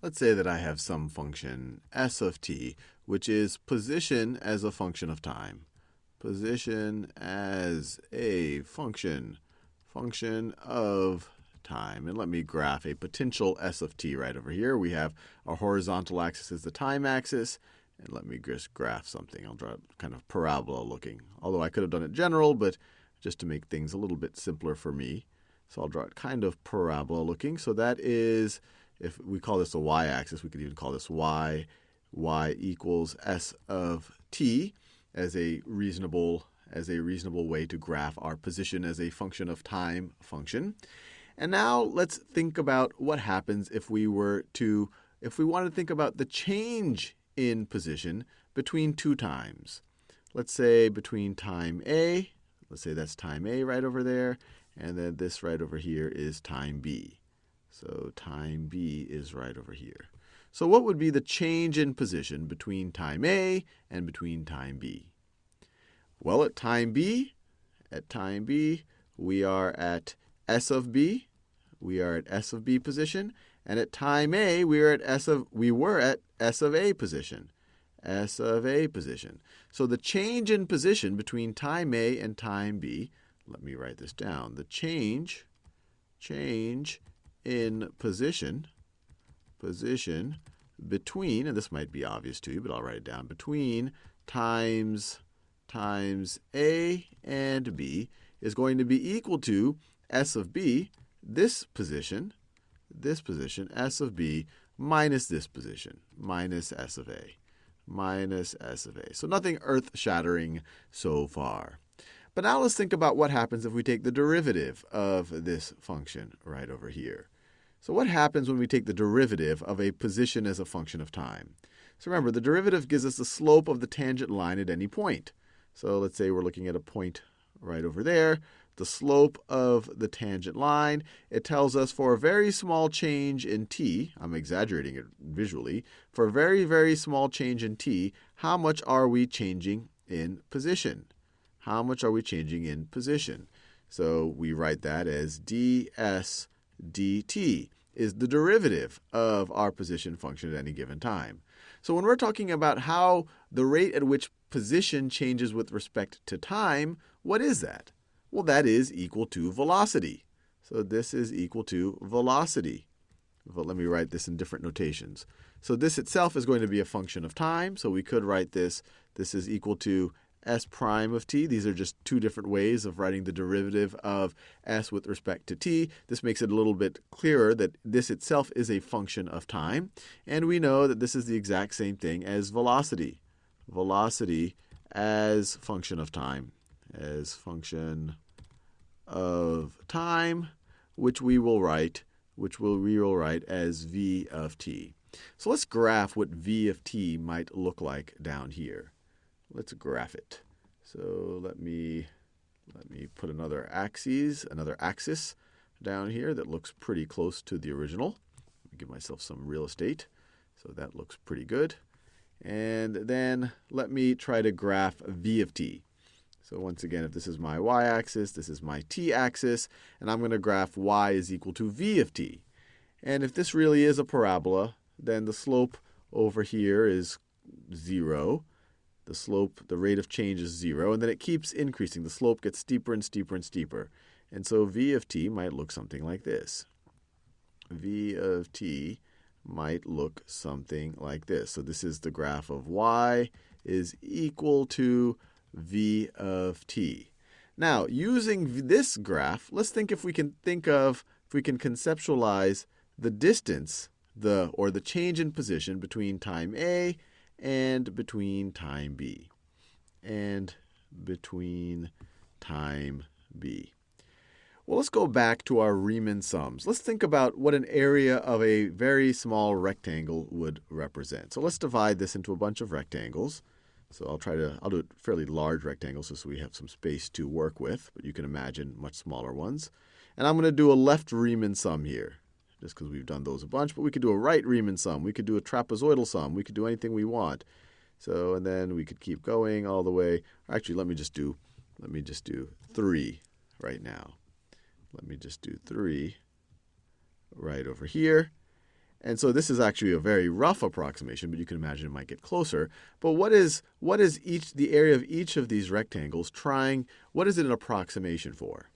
Let's say that I have some function s of t, which is position as a function of time. Position as a function of time. And let me graph a potential s of t right over here. We have our horizontal axis is the time axis. And let me just graph something. I'll draw kind of parabola looking. Although I could have done it general, but just to make things a little bit simpler for me. So I'll draw it kind of parabola looking. So that is, if we call this a y-axis, we could even call this y. Y equals s of t as a reasonable way to graph our position as a function of time function. And now let's think about what happens if we wanted to think about the change in position between two times. Let's say between time A, let's say that's time A right over there, and then this right over here is time B. So time B is right over here. So what would be the change in position between time A and between time B? Well, at time B, we are at S of B. We are at S of B position. And at time A, we were at S of A position. S of A position. So the change in position between time A and time B, let me write this down. The change in position between, and this might be obvious to you, but I'll write it down, between times A and B is going to be equal to S of B, this position, S of B, minus this position, minus S of A. So nothing earth-shattering so far. But now let's think about what happens if we take the derivative of this function right over here. So what happens when we take the derivative of a position as a function of time? So remember, the derivative gives us the slope of the tangent line at any point. So let's say we're looking at a point right over there. The slope of the tangent line, it tells us for a very small change in t, I'm exaggerating it visually, for a very, very small change in t, how much are we changing in position? How much are we changing in position? So we write that as ds dt is the derivative of our position function at any given time. So when we're talking about how the rate at which position changes with respect to time, what is that? Well, that is equal to velocity. So this is equal to velocity. But let me write this in different notations. So this itself is going to be a function of time. So we could write this is equal to s prime of t. These are just two different ways of writing the derivative of s with respect to t. This makes it a little bit clearer that this itself is a function of time. And we know that this is the exact same thing as velocity. Velocity as function of time. As function of time, which we will write as v of t. So let's graph what v of t might look like down here. Let's graph it. So let me put another axis down here that looks pretty close to the original. Let me give myself some real estate. So that looks pretty good. And then let me try to graph v of t. So once again, if this is my y-axis, this is my t-axis, and I'm going to graph y is equal to v of t. And if this really is a parabola, then the slope over here is 0. The rate of change is 0, and then it keeps increasing. The slope gets steeper and steeper and steeper. And so v of t might look something like this. V of t might look something like this. So this is the graph of y is equal to v of t. Now, using this graph, let's think if we can conceptualize the distance, or the change in position between time A and between time B. Well, let's go back to our Riemann sums. Let's think about what an area of a very small rectangle would represent. So let's divide this into a bunch of rectangles. So I'll do it fairly large rectangles so we have some space to work with, but you can imagine much smaller ones. And I'm going to do a left Riemann sum here, just because we've done those a bunch, but we could do a right Riemann sum. We could do a trapezoidal sum. We could do anything we want. So, and then we could keep going all the way. Actually, let me just do 3 right now. Let me just do 3 right over here. And so this is actually a very rough approximation, but you can imagine it might get closer. But what is the area of each of these rectangles trying, what is it an approximation for?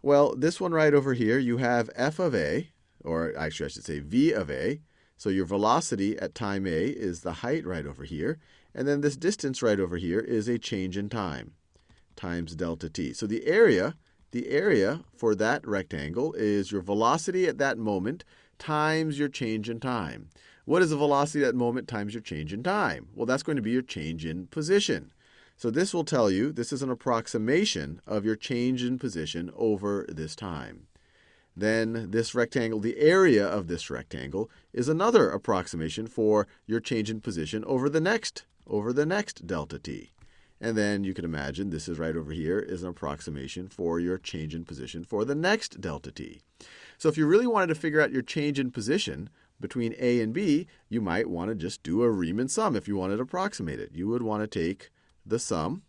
Well, this one right over here, you have f of a, or actually I should say v of a. So your velocity at time a is the height right over here. And then this distance right over here is a change in time, times delta t. So the area for that rectangle is your velocity at that moment times your change in time. What is the velocity at that moment times your change in time? Well, that's going to be your change in position. So this will tell you this is an approximation of your change in position over this time. Then this rectangle, the area of this rectangle, is another approximation for your change in position over the next delta t. And then you can imagine this is right over here is an approximation for your change in position for the next delta t. So if you really wanted to figure out your change in position between A and B, you might want to just do a Riemann sum if you wanted to approximate it. You would want to take the sum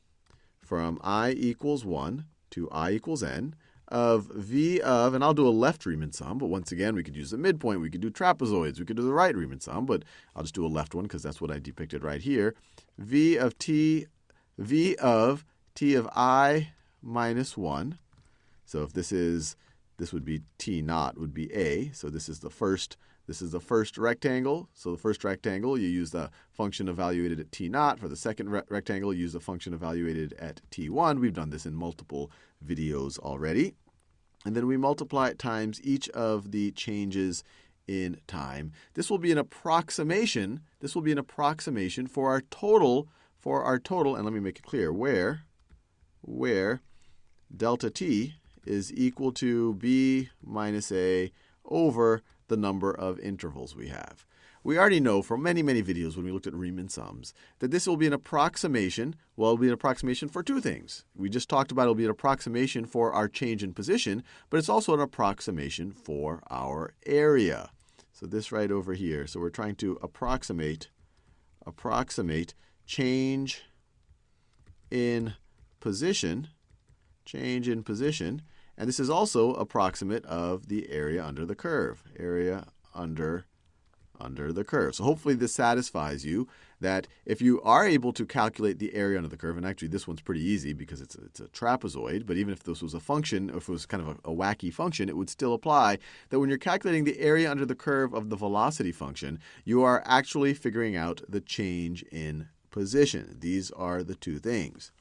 from I equals 1 to I equals n of V of, and I'll do a left Riemann sum, but once again, we could use the midpoint, we could do trapezoids, we could do the right Riemann sum, but I'll just do a left one because that's what I depicted right here. V of t of I minus 1. So if this would be t naught would be a. So this is the first rectangle. So the first rectangle, you use the function evaluated at t naught. For the second rectangle, you use the function evaluated at t1. We've done this in multiple videos already. And then we multiply it times each of the changes in time. This will be an approximation. This will be an approximation for our total, and let me make it clear, where delta t is equal to b minus a over the number of intervals we have. We already know from many, many videos when we looked at Riemann sums that this will be an approximation. Well, it will be an approximation for two things. We just talked about it will be an approximation for our change in position, but it's also an approximation for our area. So this right over here. So we're trying to approximate change in position, and this is also approximate of the area under the curve, area under the curve. So hopefully this satisfies you that if you are able to calculate the area under the curve, and actually this one's pretty easy because it's a trapezoid, but even if this was a function, or if it was kind of a wacky function, it would still apply that when you're calculating the area under the curve of the velocity function, you are actually figuring out the change in position. These are the two things.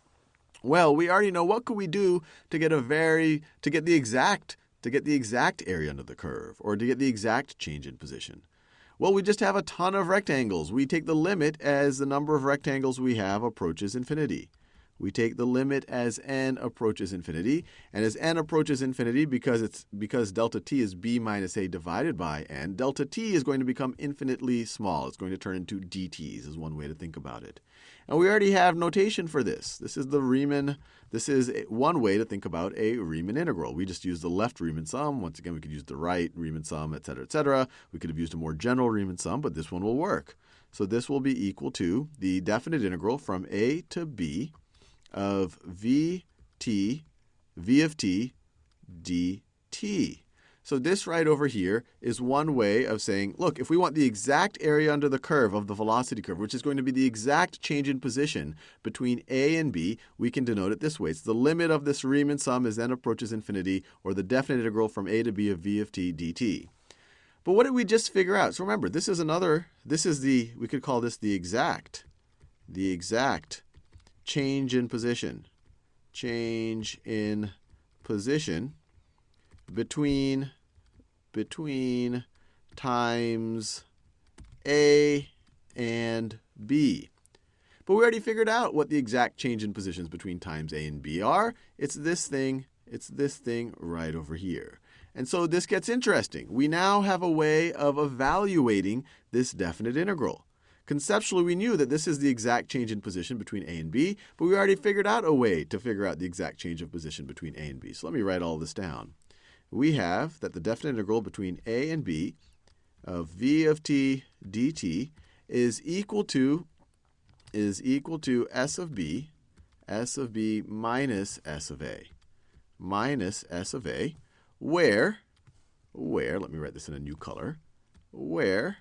Well, we already know what could we do to get the exact area under the curve, or to get the exact change in position. Well, we just have a ton of rectangles. We take the limit as the number of rectangles we have approaches infinity. We take the limit as n approaches infinity, and as n approaches infinity, because delta t is b minus a divided by n, delta t is going to become infinitely small. It's going to turn into dt's is one way to think about it. And we already have notation for this. This is one way to think about a Riemann integral. We just use the left Riemann sum. Once again, we could use the right Riemann sum, etc., etc. We could have used a more general Riemann sum, but this one will work. So this will be equal to the definite integral from a to b of v of t dt. So this right over here is one way of saying, look, if we want the exact area under the curve of the velocity curve, which is going to be the exact change in position between a and b, we can denote it this way. It's the limit of this Riemann sum as n approaches infinity, or the definite integral from a to b of v of t dt. But what did we just figure out? So remember, we could call this the exact change in position between times A and B. But we already figured out what the exact change in positions between times A and B are. It's this thing right over here. And so this gets interesting. We now have a way of evaluating this definite integral. Conceptually, we knew that this is the exact change in position between A and B, but we already figured out a way to figure out the exact change of position between A and B. So let me write all this down. We have that the definite integral between A and B of v of t dt is equal to s of b minus s of a, where, let me write this in a new color, where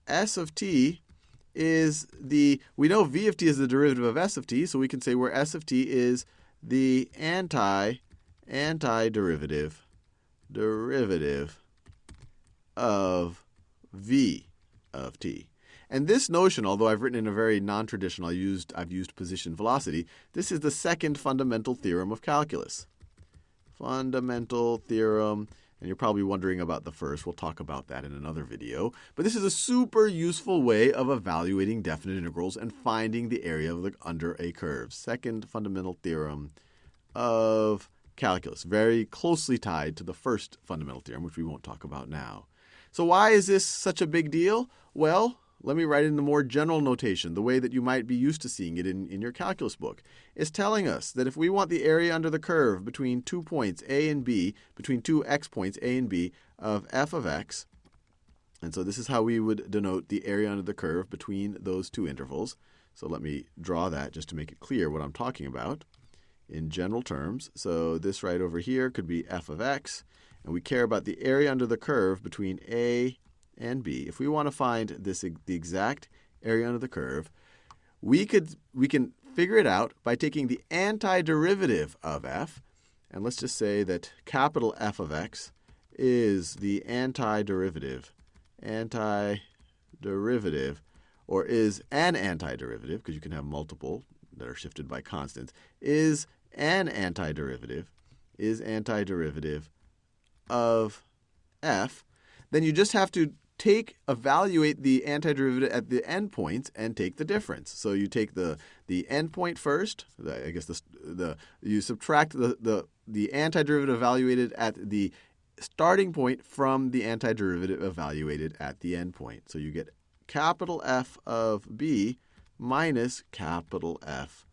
s of t is we know v of t is the derivative of s of t, so we can say where s of t is the antiderivative of v of t. And this notion, although I've written in a very non-traditional, I've used position velocity, this is the second fundamental theorem of calculus. Fundamental theorem. And you're probably wondering about the first. We'll talk about that in another video. But this is a super useful way of evaluating definite integrals and finding the area under a curve. Second fundamental theorem of calculus. Very closely tied to the first fundamental theorem, which we won't talk about now. So why is this such a big deal? Well, let me write it in the more general notation, the way that you might be used to seeing it in your calculus book. It's telling us that if we want the area under the curve between 2 points a and b, between two x points a and b of f of x, and so this is how we would denote the area under the curve between those two intervals. So let me draw that just to make it clear what I'm talking about in general terms. So this right over here could be f of x, and we care about the area under the curve between a and b. If we want to find the exact area under the curve, we can figure it out by taking the antiderivative of f, and let's just say that capital F of x is the antiderivative, or is an antiderivative, because you can have multiple that are shifted by constants, is an antiderivative of f, then you just have to evaluate the antiderivative at the endpoints and take the difference. So you take the endpoint first. I guess you subtract the antiderivative evaluated at the starting point from the antiderivative evaluated at the endpoint. So you get capital F of b minus capital F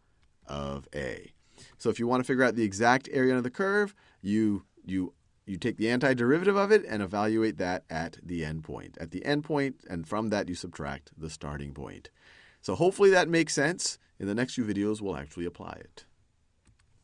of a. So if you want to figure out the exact area under the curve, you take the antiderivative of it and evaluate that at the endpoint. At the endpoint, and from that you subtract the starting point. So hopefully that makes sense. In the next few videos, we'll actually apply it.